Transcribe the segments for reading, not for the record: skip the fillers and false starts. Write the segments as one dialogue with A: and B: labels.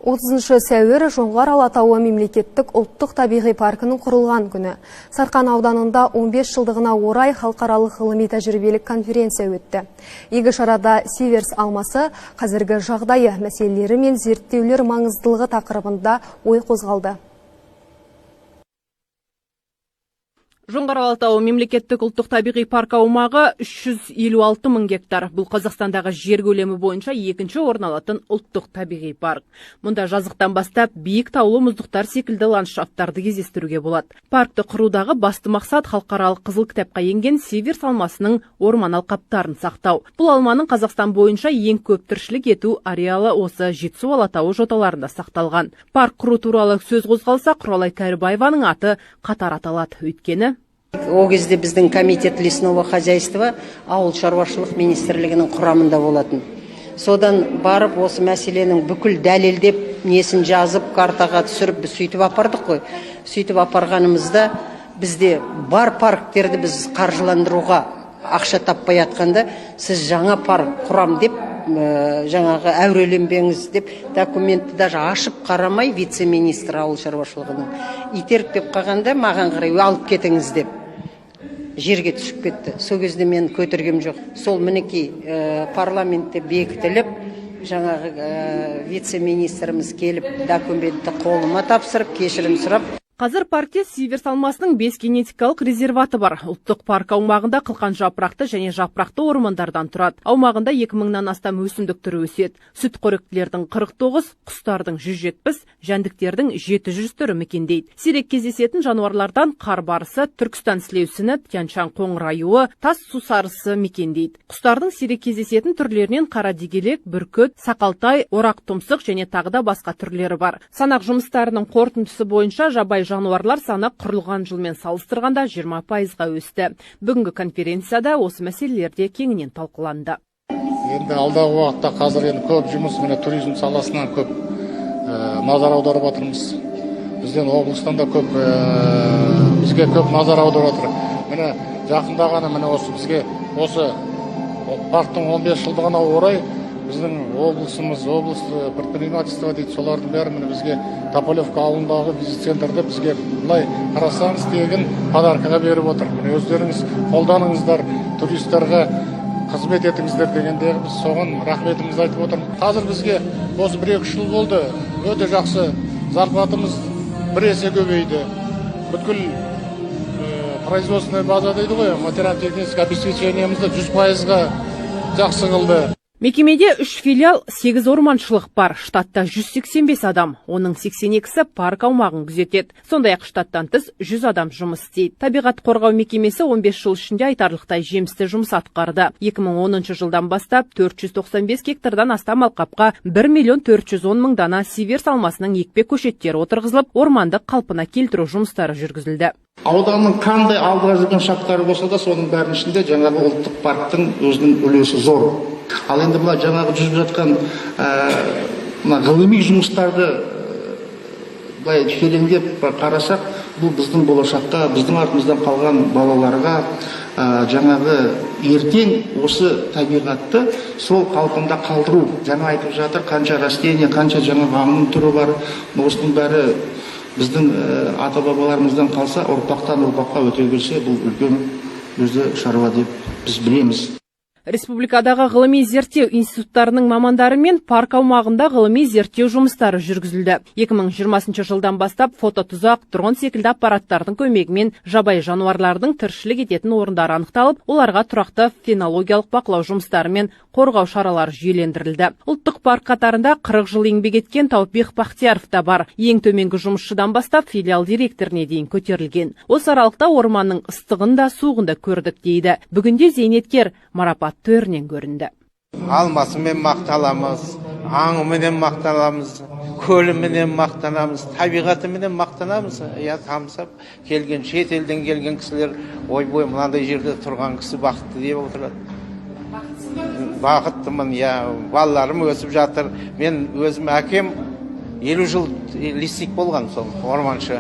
A: 30 сәуір Жоңғар Алатауы мемлекеттік ұлттық табиғи паркының құрылған күні. Сарқан ауданында 15 жылдығына орай халықаралық ғылыми тәжірибелік конференция өтті. Игі шарада Сиверс алмасы қазіргі жағдайы, мәселелері мен зерттеулер маңыздылығы тақырыбында ой қозғалды.
B: Жоңғар Алатауы мемлекеттік ұлттық табиғи парк аумағы 356 мың гектар. Бұл Қазақстандағы жер көлемі бойынша екінші орын алатын ұлттық табиғи парк. Мұнда жазықтан бастап биік таулы мұздықтар секілді ландшафттарды кездестіруге болады. Паркты құрудағы басты мақсат халықаралық қызыл кітапқа енген Сиверс алмасының орман алқаптарын сақтау. Бұл алманың Қазақстан бойынша ең көп тіршілік ету ареалы осы Жетісу Алатауы жоталарында сақталған. Парк құру туралы сөз қозғалса, Құралай Кәрібаеваның аты қатар аталады. Өйткені
C: О кезде біздің комитет лесного хозяйства ауыл шаруашылық министрлігінің құрамында болатын. Содан барып осы мәселенің бүкіл дәлелдеп, несін жазып, картаға түсіріп, біз сөйтіп апардық қой. Сөйтіп апарғанымызда бізде бар парктерді біз қаржыландыруға ақша таппай атқанда, сіз жаңа парк құрам деп, жаңағы әуреленбеңіз деп документті даже ашып қарамай вице-министр ауыл шаруашылығының итеріп қалғанда маған қарай алып кетіңіз деп жерге түсіп кетті. Сол кезде мен көтергем жоқ. Сол мінекей парламентте бекітіліп, жаңағы вице-министріміз келіп документті қолыма тапсырып, кешірім сұрап.
B: Қазір паркте Сиверс алмасының 5 генетикалық резерваты бар. Ұлттық парк аумағында қылқан жапырақты және жапырақты ормандардан тұрады. Аумағында 2000-нан астам өсімдік түрі өседі. Сүтқоректілердің 49, құстардың 170, жәндіктердің 700 түрі мекендейді. Сирек кездесетін жануарлардан қар барысы, Түркістан сілеусіні, Тянь-Шань қоңыр аюы, тас сусарысы мекендейді. Құстардың сирек кездесетін түрлерінен қара дегелек, бүркіт, сақалтай, орақ тұмсық және тағы да басқа түрлері бар. Санақ жұмыстарының қорытындысы бойынша жабай жануарлар саны құрылған жылмен салыстырғанда 20%-ға өсті. Бүгінгі конференцияда осы мәселелерде кеңінен талқыланды.
D: Енді алдағы уақытта қазір көп жұмыс, туризм саласынан көп назар аударып отырмыз. Бізден облыстан да бізге көп назар аударып отыр. Жақында ғана бізге осы парктың 15 жылдығына орай біздің облысымыз, облыс предпринимательство дейді, солардың бәрі бізге Тополевка ауылындағы визит-центрді бізге бұлай қарасаңыз деген подаркаға беріп отыр. Өздеріңіз қолданыңыздар, туристерге қызмет етіңіздер дегенде біз соған рахметімізді айтып отырмыз. Қазір бізге осы 1-2 жыл болды, өте жақсы зарплатымыз 1 есе көбейді. Бүткіл производственная база дейді ғой, материал-техническое обеспечениемізді 100%-ға жақсы қылды.
B: Мекемеде 3 филиал, 8 орманшылық бар. Штатта 185 адам, оның 82-сі парк аумағын күзетеді. Сондай-ақ штаттан тыс 100 адам жұмыс істейді. Табиғат қорғау мекемесі 15 жыл ішінде айтарлықтай жемісті жұмыс атқарды. 2010 жылдан бастап 495 гектардан астам алқапқа 1.410.000 дана Сиверс алмасының екпе көшеттері отырғызылып, орманды қалпына келтіру жұмыстары жүргізілді.
E: Ауданның қандай алдыға жүрген шарттары болса да, соның бәрінің ішінде жаңағы ұлттық парктың өзінің үлесі зор. Ал енді мына жаңағы жүріп жатқан ғылыми жұмыстарды былай тереңдеп қарасақ, бұл біздің болашаққа, біздің артымыздан қалған балаларға жаңағы ертең осы табиғатты сол қалпында қалдыру. Жаңа айтып жатыр, қанша растения, қанша жаңа аңның түрі бар. Осының бәрі біздің ата-бабаларымыздан қалса, ұрпақтан ұрпаққа өте келсе, бұл үлкен өзі шаруа деп біз білеміз.
B: Республикадағы ғылыми зерттеу институттарының мамандарымен парк аумағында ғылыми зерттеу жұмыстары жүргізілді. 2020 жылдан бастап фототұзақ, дрон секілді аппараттардың көмегімен жабай жануарлардың тіршілік ететін орындары анықталып, оларға тұрақты фенологиялық бақылау жұмыстары мен қорғау шаралары жүйелендірілді. Ұлттық парк қатарында 40 жыл еңбек еткен Таупих Бақтияров та бар. Ең төменгі жұмысшыдан бастап филиал директоріне дейін көтерілген. Осы аралықта орманның ыстығын да суығын да көрдік дейді. Бүгінде зейнеткер марапат төрінен көрінді.
F: Алмасымен мақталамыз, аңыменен мақталамыз, көліменен мақтанамыз, табиғатыменен мақтанамыз. Тамсап келген, шет елден келген кісілер ойбой мынандай жерде тұрған кісі бақытты деп отырады. Бақыттымын, балаларым өсіп жатыр. Мен өзім әкем 50 жыл лесник болған, сол орманшы.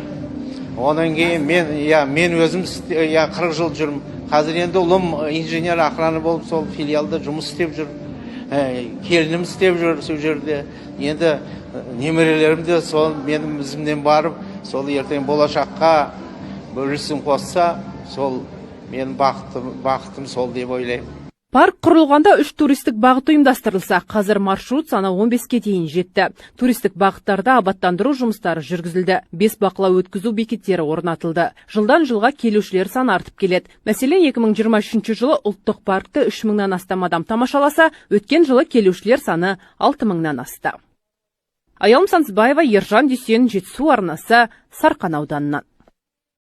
F: Онан кейін мен өзім 40 жыл жүрмін. Қазір енді ұлым инженер охрана болып сол филиалда жұмыс істеп жүр. Келінім істеп жүр сол жерде. Енді немерелерім де сол менің ізімнен барып, сол ертең болашаққа үлесін қосса, сол менің бақытым сол деп ойлаймын.
B: Парк құрылғанда 3 туристік бағыт ұйымдастырылса, қазір маршрут саны 15-ке дейін жетті. Туристік бағыттарда абаттандыру жұмыстары жүргізілді. 5 бақылау өткізу бекеттері орнатылды. Жылдан жылға келушілер саны артып келеді. Мәселен, 2023 жылы ұлттық паркты 3000-нан астам адам тамашаласа, өткен жылы келушілер саны 6000-нан асты. Аялым Сансызбаева, Ержан Дүйсен, Жетісу арнасы, Сарқан ауданынан.